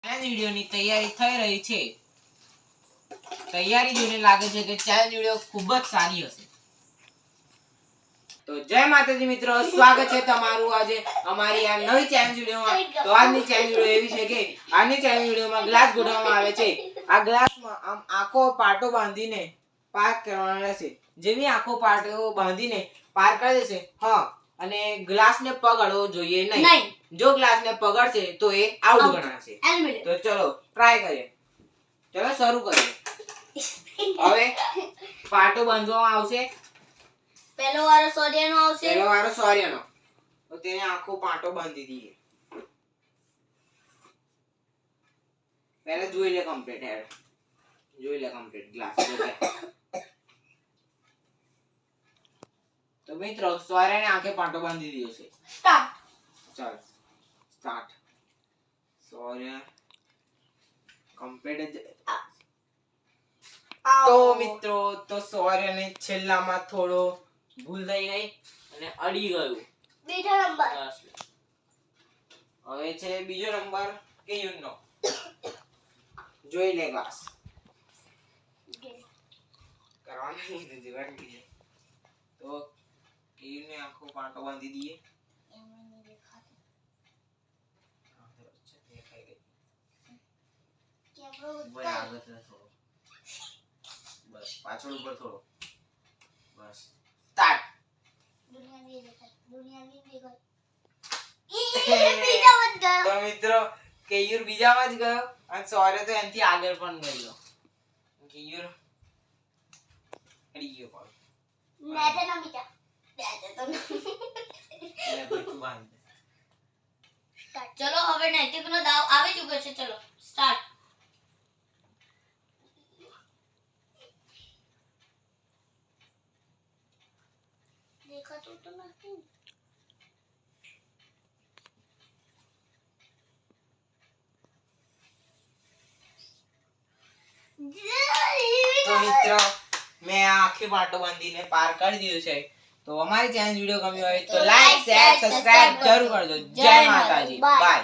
વિડિયોની તૈયારી થઈ રહી છે. તૈયારી જોઈને લાગે છે કે ચેલેન્જ વિડિયો ખૂબ જ સારી હશે. તો જય માતાજી મિત્રો, સ્વાગત છે તમારું આજે અમારી આ નવી ચેલેન્જ વિડિયોમાં. તો આજની ચેલેન્જ વિડિયો એવી છે કે આજની ચેલેન્જ વિડિયોમાં ગ્લાસ ગોઠવવામાં આવે છે. આ ગ્લાસમાં આમ આખો પાટો બાંધીને પાર કરવાનો રહેશે. જેવી આખો પાટો બાંધીને પાર કરી દેશે અને ગ્લાસને પકડવો જોઈએ નહીં. જો ગ્લાસને પકડશે તો એ આઉટ ગણાશે. તો ચલો ટ્રાય કરીએ. ચલો શરૂ કરીએ. હવે પાટો બાંધવામાં આવશે. પહેલો વારો સૌર્યનો આવશે. પહેલો વારો સૌર્યનો. તો તેને આખો પાટો બાંધી દઈએ. પહેલા જોઈ લે કમ્પ્લીટ હેડ. જોઈ લે કમ્પ્લીટ ગ્લાસ. તો મિત્રો સૌર્યને આખે પાટો બાંધી દીધો છે. સ્ટાર્ટ. ચાલ સ્ટાર્ટ. સૌર્ય કમ્પ્લીટ. તો મિત્રો તો સૌર્યને છેલ્લામાં થોડો ભૂલ થઈ ગઈ અને અડી ગયું. બીજો નંબર. હવે છે બીજો નંબર કે યુનો. જોઈ લે ગ્લાસ. કરવાની જીવન કીધે. તો યુને આખો પાટો બાંધી દઈએ. બસ પાછળ ઉપર થોડો. બસ સ્ટાર્ટ. તો મિત્રો કેયુર બીજામાં જ ગયો અને સૌર્ય તો એનાથી આગળ પણ ગયો. કેયુર અડી ગયો પણ. મેં તો ન બીજા. ચલો હવે નૈતિકનો દાવ આવી ચૂક્યો છે. ચલો સ્ટાર્ટ. દેખાતું તો નથી. તો મિત્રો મેં આખી પાટો બાંધીને પાર કરી દીધું છે. તો અમારી ચેલેન્જ વિડિયો ગમ્યો હોય તો લાઈક, શેર, સબસ્ક્રાઇબ જરૂર કરજો. જય માતાજી. બાય.